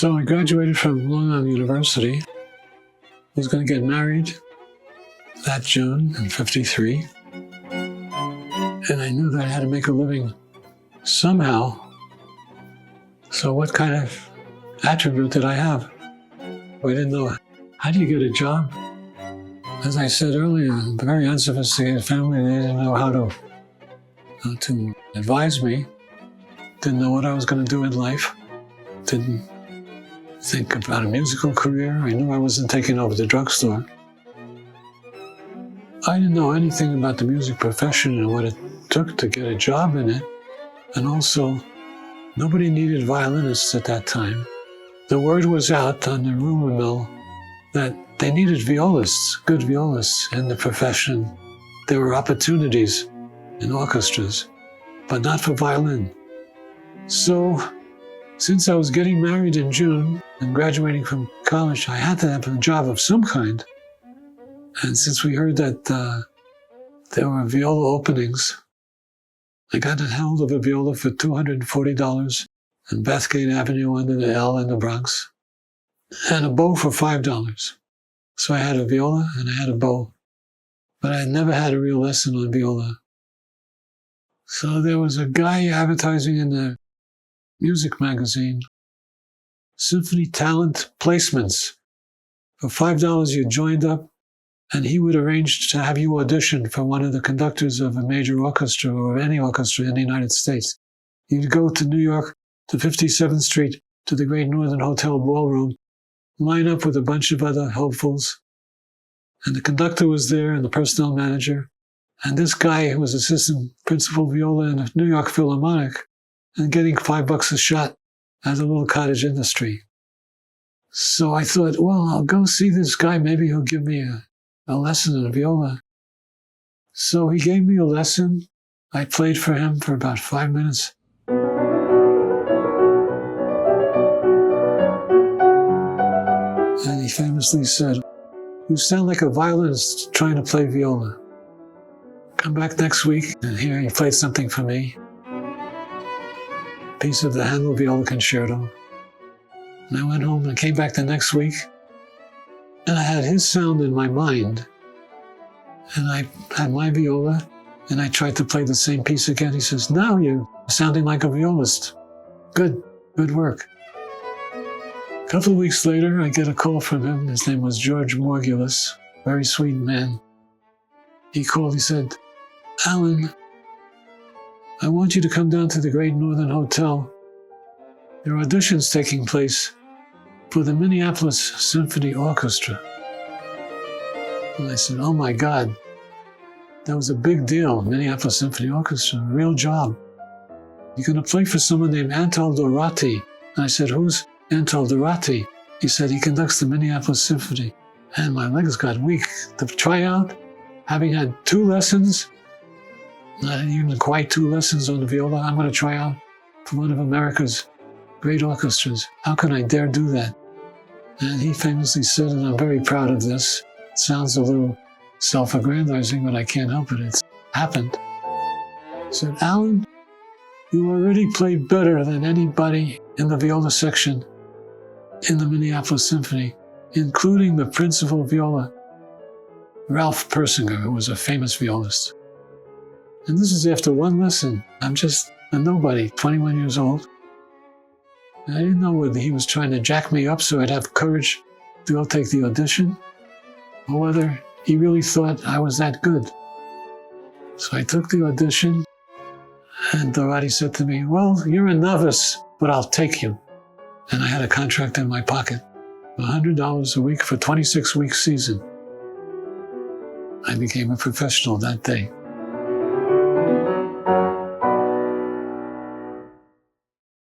So I graduated from Long Island University. I was going to get married that June in '53. And I knew that I had to make a living somehow. So what kind of attribute did I have? I didn't know, how do you get a job? As I said earlier, a very unsophisticated family. They didn't know how to advise me. Didn't know what I was going to do in life. Didn't think about a musical career. I knew I wasn't taking over the drugstore. I didn't know anything about the music profession and what it took to get a job in it. And also, nobody needed violinists at that time. The word was out on the rumor mill that they needed violists, good violists in the profession. There were opportunities in orchestras, but not for violin. So, since I was getting married in June and graduating from college, I had to have a job of some kind. And since we heard that there were viola openings, I got a hold of a viola for $240 on Bathgate Avenue under the L in the Bronx, and a bow for $5. So I had a viola and I had a bow, but I had never had a real lesson on viola. So there was a guy advertising in the music magazine, Symphony Talent Placements. For $5 you joined up, and he would arrange to have you audition for one of the conductors of a major orchestra or any orchestra in the United States. You'd go to New York, to 57th Street, to the Great Northern Hotel Ballroom, line up with a bunch of other hopefuls, and the conductor was there and the personnel manager, and this guy who was assistant principal viola in the New York Philharmonic, and getting $5 a shot at a little cottage industry. So I thought, well, I'll go see this guy. Maybe he'll give me a lesson in viola. So he gave me a lesson. I played for him for about 5 minutes. And he famously said, "You sound like a violinist trying to play viola. Come back next week." And here he played something for me. Piece of the Handel Viola Concerto. And I went home and came back the next week, and I had his sound in my mind. And I had my viola, and I tried to play the same piece again. He says, "Now you're sounding like a violist. Good work." A couple of weeks later, I get a call from him. His name was George Morgulis, very sweet man. He called, he said, "Alan, I want you to come down to the Great Northern Hotel. There are auditions taking place for the Minneapolis Symphony Orchestra." And I said, "Oh my God, that was a big deal, Minneapolis Symphony Orchestra, a real job. You're going to play for someone named Antal Doráti." And I said, "Who's Antal Doráti?" He said, "He conducts the Minneapolis Symphony." And my legs got weak. The tryout, having had 2 lessons, not even quite 2 lessons on the viola, I'm going to try out for one of America's great orchestras. How can I dare do that? And he famously said, and I'm very proud of this, it sounds a little self-aggrandizing, but I can't help it. It's happened. He said, "Alan, you already played better than anybody in the viola section in the Minneapolis Symphony, including the principal viola, Ralph Persinger, who was a famous violist. And this is after 1 lesson. I'm just a nobody, 21 years old. And I didn't know whether he was trying to jack me up so I'd have courage to go take the audition, or whether he really thought I was that good." So I took the audition, and Doráti said to me, "Well, you're a novice, but I'll take you." And I had a contract in my pocket, $100 a week for a 26-week season. I became a professional that day.